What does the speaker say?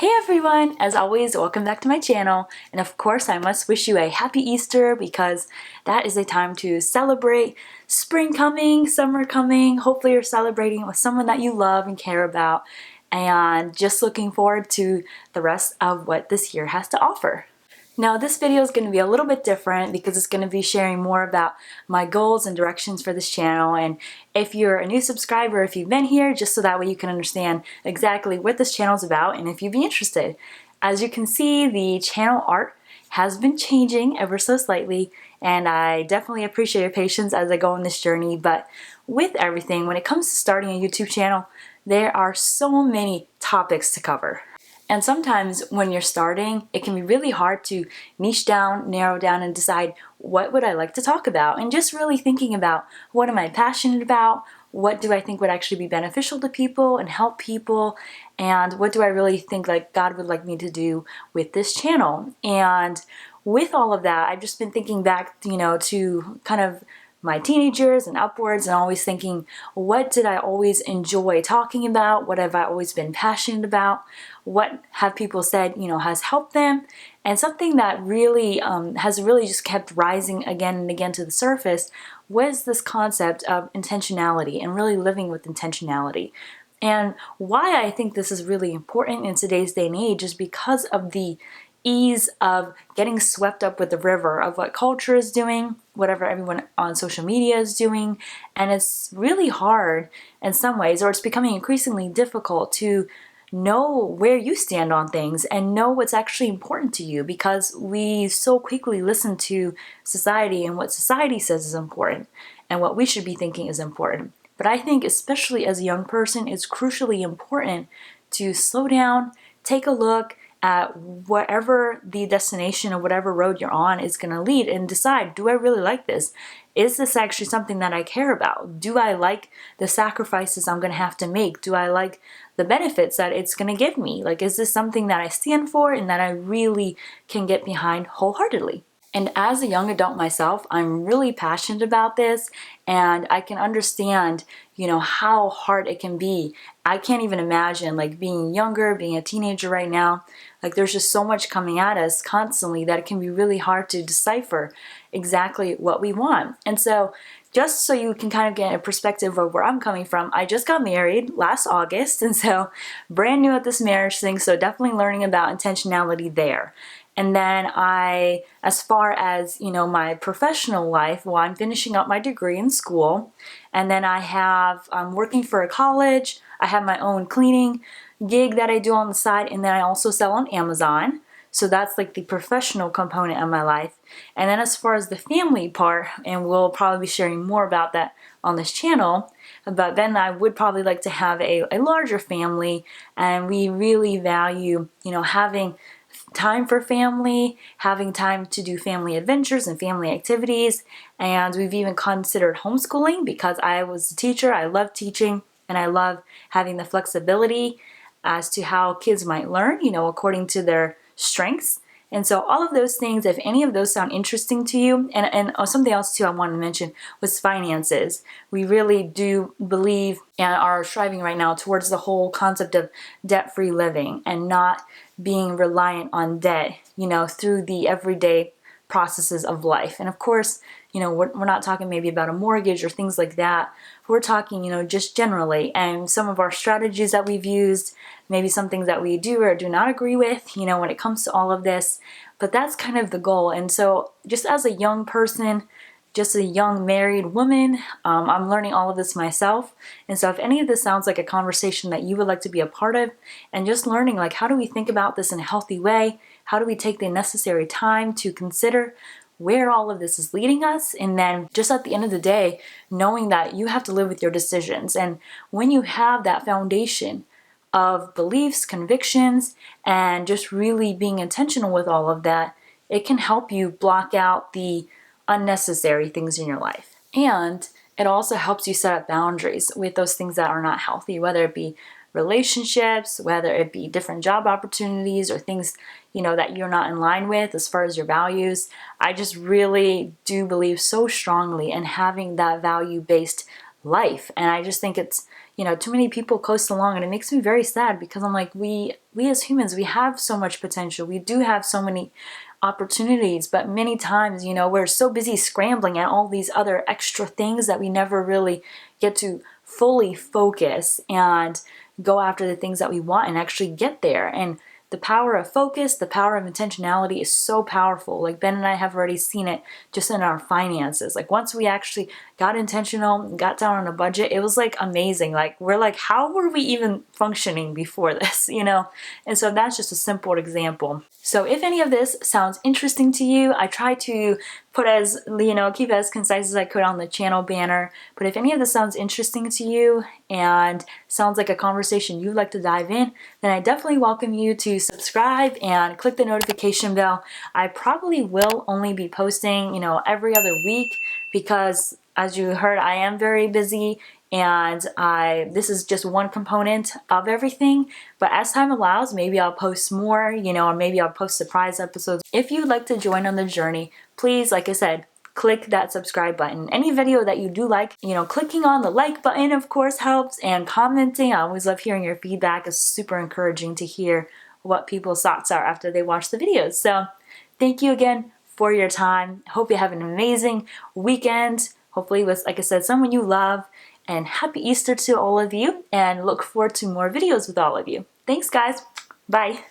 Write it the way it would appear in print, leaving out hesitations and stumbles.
Hey everyone! As always, welcome back to my channel. And of course, I must wish you a happy Easter because that is a time to celebrate spring coming, summer coming. Hopefully you're celebrating with someone that you love and care about. And just looking forward to the rest of what this year has to offer. Now this video is going to be a little bit different because it's going to be sharing more about my goals and directions for this channel. And if you're a new subscriber, if you've been here, just so that way you can understand exactly what this channel is about and if you'd be interested. As you can see, the channel art has been changing ever so slightly, and I definitely appreciate your patience as I go on this journey. But with everything, when it comes to starting a YouTube channel, there are so many topics to cover. And sometimes when you're starting, it can be really hard to niche down, narrow down, and decide what would I like to talk about. And just really thinking about what am I passionate about, what do I think would actually be beneficial to people and help people, and what do I really think like God would like me to do with this channel. And with all of that, I've just been thinking back, to kind of my teenagers and upwards, and always thinking, what did I always enjoy talking about? What have I always been passionate about? What have people said, has helped them? And something that really has really just kept rising again and again to the surface was this concept of intentionality and really living with intentionality. And why I think this is really important in today's day and age is because of the ease of getting swept up with the river of what culture is doing, whatever everyone on social media is doing, and it's really hard in some ways, or it's becoming increasingly difficult to know where you stand on things and know what's actually important to you, because we so quickly listen to society and what society says is important and what we should be thinking is important. But I think especially as a young person, it's crucially important to slow down, take a look at whatever the destination or whatever road you're on is going to lead, and decide, do I really like this? Is this actually something that I care about? Do I like the sacrifices I'm going to have to make? Do I like the benefits that it's going to give me? Like, is this something that I stand for and that I really can get behind wholeheartedly? And as a young adult myself, I'm really passionate about this, and I can understand, how hard it can be. I can't even imagine like being younger, being a teenager right now. Like, there's just so much coming at us constantly that it can be really hard to decipher exactly what we want. And so just so you can kind of get a perspective of where I'm coming from, I just got married last August, and so brand new at this marriage thing, so definitely learning about intentionality there. And then as far as, my professional life, well, I'm finishing up my degree in school. And then I'm working for a college. I have my own cleaning gig that I do on the side. And then I also sell on Amazon. So that's like the professional component of my life. And then as far as the family part, and we'll probably be sharing more about that on this channel, but then I would probably like to have a larger family. And we really value, having time for family, having time to do family adventures and family activities. And we've even considered homeschooling because I was a teacher. I love teaching, and I love having the flexibility as to how kids might learn, according to their strengths. And so all of those things, if any of those sound interesting to you, and something else too I wanted to mention was finances. We really do believe and are striving right now towards the whole concept of debt-free living and not being reliant on debt, through the everyday processes of life. And of course, we're not talking maybe about a mortgage or things like that. We're talking, just generally, and some of our strategies that we've used, maybe some things that we do or do not agree with, when it comes to all of this. But that's kind of the goal. And so just as a young person, just a young married woman, I'm learning all of this myself. And so if any of this sounds like a conversation that you would like to be a part of, and just learning like, how do we think about this in a healthy way? How do we take the necessary time to consider where all of this is leading us? And then just at the end of the day, knowing that you have to live with your decisions. And when you have that foundation of beliefs, convictions, and just really being intentional with all of that, it can help you block out the unnecessary things in your life. And it also helps you set up boundaries with those things that are not healthy, whether it be relationships, whether it be different job opportunities or things, that you're not in line with as far as your values. I just really do believe so strongly in having that value-based life. And I just think it's, too many people coast along, and it makes me very sad because I'm like, we as humans, we have so much potential. We do have so many opportunities, but many times, we're so busy scrambling at all these other extra things that we never really get to fully focus and go after the things that we want and actually get there. And the power of focus, the power of intentionality is so powerful. Like Ben and I have already seen it just in our finances. Like once we actually got intentional, got down on a budget, it was like amazing. Like we're like, how were we even functioning before this, And so that's just a simple example. So if any of this sounds interesting to you, I try to put keep it as concise as I could on the channel banner. But if any of this sounds interesting to you and sounds like a conversation you'd like to dive in, then I definitely welcome you to subscribe and click the notification bell. I probably will only be posting, every other week because as you heard, I am very busy and this is just one component of everything. But as time allows, maybe I'll post more, or maybe I'll post surprise episodes. If you'd like to join on the journey, please, like I said, click that subscribe button. Any video that you do like, clicking on the like button, of course, helps, and commenting. I always love hearing your feedback. It's super encouraging to hear what people's thoughts are after they watch the videos. So thank you again for your time. Hope you have an amazing weekend. Hopefully with, like I said, someone you love. And happy Easter to all of you, and look forward to more videos with all of you. Thanks, guys. Bye.